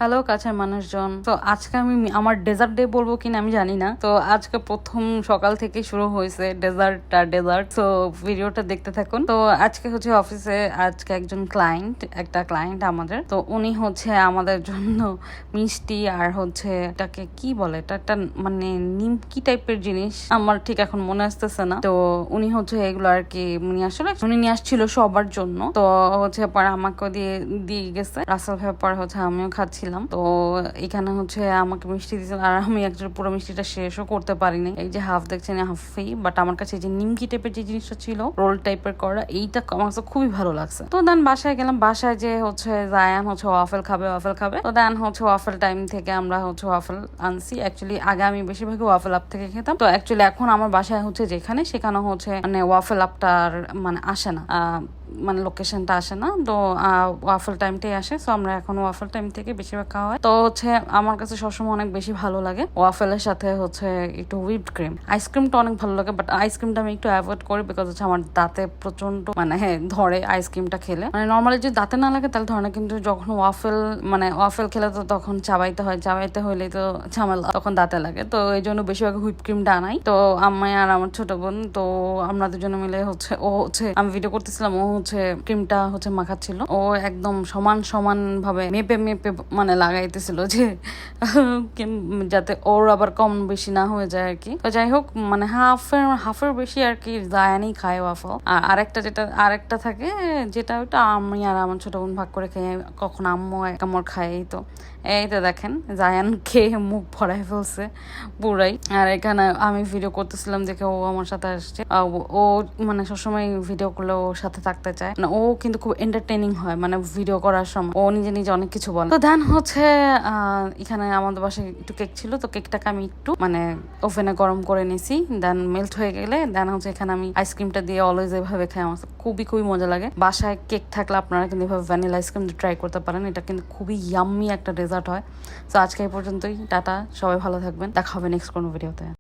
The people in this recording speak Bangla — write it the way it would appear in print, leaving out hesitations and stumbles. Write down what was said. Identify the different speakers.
Speaker 1: হ্যালো কাছের মানুষজন। তো আজকে আমি আমার ডেজার্ট ডে বলবো কিনা আমি জানি না। তো আজকে প্রথম সকাল থেকে শুরু হয়েছে ডেজার্ট। তো ভিডিওটা দেখতে থাকুন। তো আজকে হচ্ছে অফিসে আজকে একটা ক্লায়েন্ট আমাদের। তো উনি হচ্ছে আমাদের জন্য মিষ্টি আর হচ্ছে এটাকে কি বলে, এটা একটা মানে নিমকি টাইপের জিনিস, আমার ঠিক এখন মনে আসতেছে না। তো উনি হচ্ছে এগুলো আর কি উনি নিয়ে আসছিল সবার জন্য। তো হচ্ছে পরে আমাকে দিয়ে গেছে। রাসেল ভাইপার হচ্ছে আমিও খাচ্ছিলাম। তো এখানে হচ্ছে আমাকে মিষ্টি দিয়েছিল আর আমি একজন পুরো মিষ্টিটা শেষও করতে পারিনি। এই যে হাফ দেখছেন, হাফই। বাট আমার কাছে যে নিমকি টাইপের যে জিনিসটা ছিল, রোল টাইপের করা, এইটা আমার কাছে খুবই ভালো লাগছে। তো দেন বাসায় গেলাম। বাসায় যে হচ্ছে জায়ান হচ্ছে ওয়াফেল খাবে। তো দেন হচ্ছে ওয়াফেল টাইম থেকে আমরা হচ্ছে ওয়াফেল আনছি। অ্যাকচুয়ালি আগে আমি বেশিরভাগই ওয়াফেল আপ থেকে খেতাম। তো অ্যাকচুয়ালি এখন আমার বাসায় হচ্ছে সেখানে হচ্ছে মানে ওয়াফেল আপটা আর মানে আসে না, মানে লোকেশনটা আসে না। তো ওয়াফেল টাইমটাই আসে। সো আমরা এখন ওয়াফেল টাইম থেকে বেশিরভাগ খাওয়া হয়। তো হচ্ছে আমার কাছে সবসময় অনেক বেশি ভালো লাগে ওয়াফেলের সাথে হচ্ছে একটু হুইপড ক্রিম। আইসক্রিমটা অনেক ভালো লাগে, বাট আইসক্রিমটা আমি একটু অ্যাভয়েড করি বিকজ হচ্ছে আমার দাঁতে প্রচন্ড মানে ধরে আইসক্রিমটা খেলে। মানে নর্মালি যদি দাঁতে না লাগে তাহলে ধরে না, কিন্তু যখন ওয়াফেল খেলে তো তখন চাবাইতে হইলে তো ঝামেলা, তখন দাঁতে লাগে। তো এই জন্য বেশিরভাগ হুইপ ক্রিমটা আনাই। তো আমি আর আমার ছোট বোন, তো আমরা দুজনে মিলে হচ্ছে আমি ভিডিও করতেছিলাম, ও হচ্ছে ক্রিমটা হচ্ছে মাখাচ্ছিল। ও একদম সমান ভাবে মেপে মানে লাগাইতেছিল যে যাতে ওর আবার কম বেশি না হয়ে যায় আর কি। তো যাই হোক, মানে হাফের বেশি আর কি জায়ানি খায় ওয়াফল। আর আরেকটা থাকে যেটা ওটা আমি আর আমার ছোট বোন ভাগ করে খেয়ে, কখন আম্মু এক কামড় খায়। এই তো দেখেন জায়ান খেয়ে মুখ ভরাই ফেলছে পুরাই। আর এখানে আমি ভিডিও করতেছিলাম দেখে ও আমার সাথে আসছে। ও মানে সবসময় ভিডিও করলে ওর সাথে থাকতে চায়, মানে ও কিন্তু খুব এন্টারটেনিং হয় মানে ভিডিও করার সময়। ও নিজে অনেক কিছু বলে। তো দেন হচ্ছে এখানে আমাদের বাসায় একটু কেক ছিল। তো কেকটাকে আমি একটু মানে ওভেনে গরম করে নিয়েছি। দেন মেল্ট হয়ে গেলে দেন হচ্ছে এখানে আমি আইসক্রিমটা দিয়ে অলওয়েজ এভাবে খাই। আমার খুবই মজা লাগে। বাসায় কেক থাকলে আপনারা কিন্তু এভাবে ভ্যানিলা আইসক্রিম ট্রাই করতে পারেন। এটা কিন্তু খুবই ইয়াম্মি একটা ডেজার্ট হয়। তো আজকে এই পর্যন্তই। টাটা, সবাই ভালো থাকবেন। দেখা হবে নেক্সট কোনো ভিডিওতে।